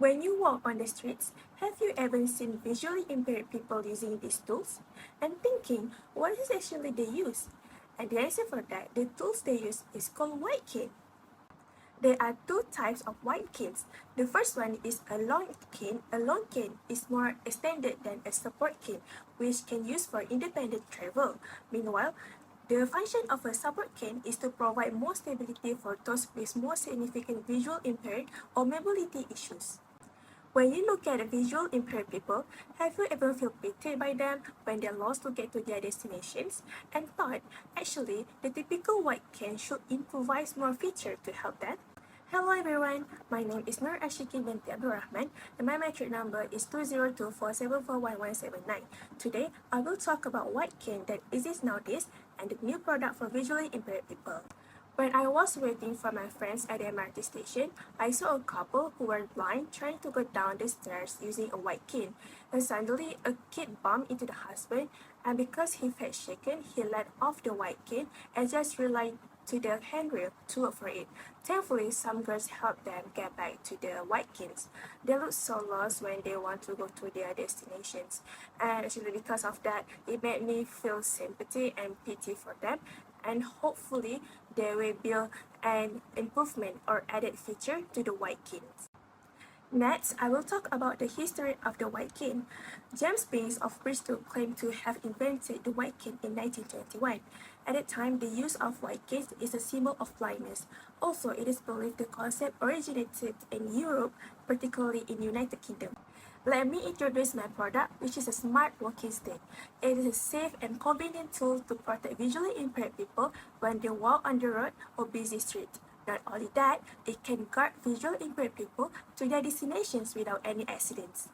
When you walk on the streets, have you ever seen visually impaired people using these tools? And thinking, what is actually they use? And the answer for that, the tools they use is called white cane. There are two types of white canes. The first one is a long cane. A long cane is more extended than a support cane, which can use for independent travel. Meanwhile, the function of a support cane is to provide more stability for those with more significant visual impaired or mobility issues. When you look at visual impaired people, have you ever felt pity by them when they're lost to get to their destinations and thought, actually, the typical white cane should improvise more features to help them? Hello everyone, my name is Nur Ashiki binti Abdul Rahman and my metric number is 2024741179. Today, I will talk about white cane that exists nowadays and the new product for visually impaired people. When I was waiting for my friends at the MRT station, I saw a couple who were blind trying to go down the stairs using a white cane. And suddenly, a kid bumped into the husband, and because he felt shaken, he let off the white cane and just relied to the handrail to work for it. Thankfully, some girls helped them get back to the white canes. They look so lost when they want to go to their destinations. And actually, because of that, it made me feel sympathy and pity for them. And hopefully, they will build an improvement or added feature to the white canes. Next, I will talk about the history of the white cane. James Bayes of Bristol claimed to have invented the white cane in 1921. At that time, the use of white canes is a symbol of blindness. Also, it is believed the concept originated in Europe, particularly in United Kingdom. Let me introduce my product, which is a smart walking stick. It is a safe and convenient tool to protect visually impaired people when they walk on the road or busy street. Not only that, it can guide visually impaired people to their destinations without any accidents.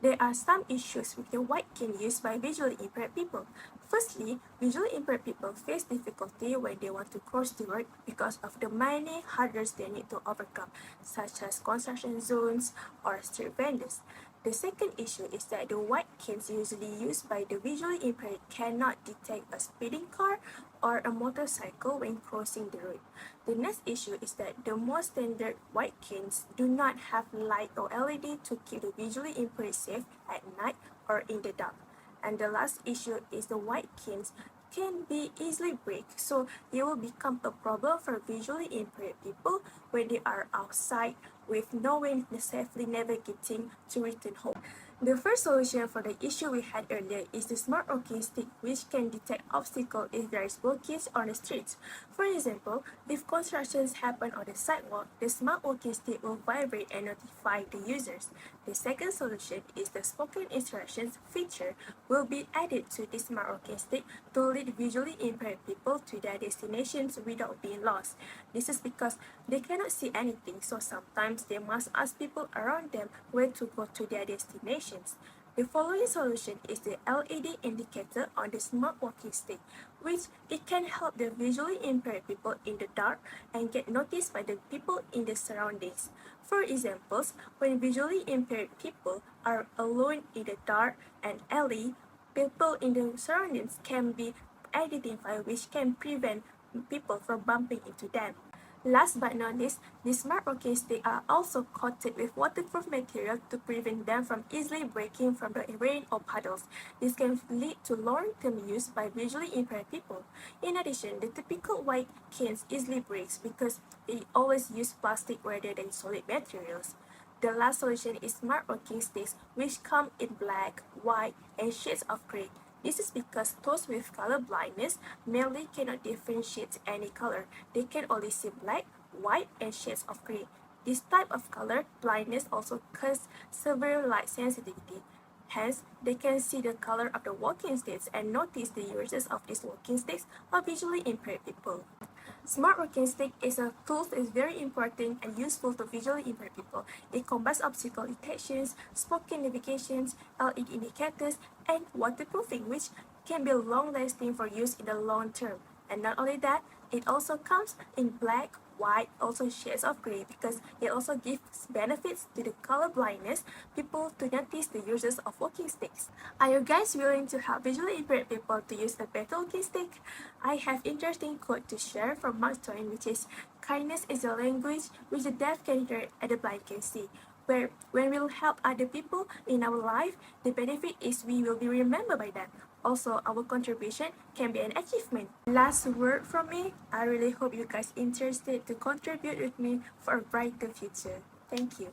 There are some issues with the white cane used by visually impaired people. Firstly, visually impaired people face difficulty when they want to cross the road because of the many hurdles they need to overcome, such as construction zones or street vendors. The second issue is that the white canes usually used by the visually impaired cannot detect a speeding car or a motorcycle when crossing the road. The next issue is that the more standard white canes do not have light or LED to keep the visually impaired safe at night or in the dark. And the last issue is the white canes can be easily break, so it will become a problem for visually impaired people when they are outside with no way safely navigating to return home. The first solution for the issue we had earlier is the smart walking stick, which can detect obstacles if there is blockage on the streets. For example, if constructions happen on the sidewalk, the smart walking stick will vibrate and notify the users. The second solution is the spoken instructions feature will be added to the smart walking stick to lead visually impaired people to their destinations without being lost. This is because they cannot see anything, so sometimes they must ask people around them where to go to their destinations. The following solution is the LED indicator on the smart walking stick, which it can help the visually impaired people in the dark and get noticed by the people in the surroundings. For examples, when visually impaired people are alone in the dark and alley, people in the surroundings can be identified, which can prevent people from bumping into them. Last but not least, the smart walking sticks are also coated with waterproof material to prevent them from easily breaking from the rain or puddles. This can lead to long-term use by visually impaired people. In addition, the typical white canes easily breaks because they always use plastic rather than solid materials. The last solution is smart walking sticks, which come in black, white, and shades of gray. This is because those with color blindness merely cannot differentiate any color. They can only see black, white, and shades of gray. This type of color blindness also causes severe light sensitivity. Hence, they can see the color of the walking sticks and notice the users of these walking sticks are visually impaired people. Smart walking stick is a tool that is very important and useful to visually impaired people. It combines obstacle detections, spoken navigations, LED indicators, and waterproofing, which can be long-lasting for use in the long term. And not only that, it also comes in black, white, also shades of gray because it also gives benefits to the color blindness people to notice the users of walking sticks. Are you guys willing to help visually impaired people to use a better walking stick? I have interesting quote to share from Mark Twain, which is, "Kindness is a language which the deaf can hear and the blind can see." where when we'll help other people in our life, the benefit is we will be remembered by them. Also, our contribution can be an achievement. Last word from me, I really hope you guys interested to contribute with me for a brighter future. Thank you.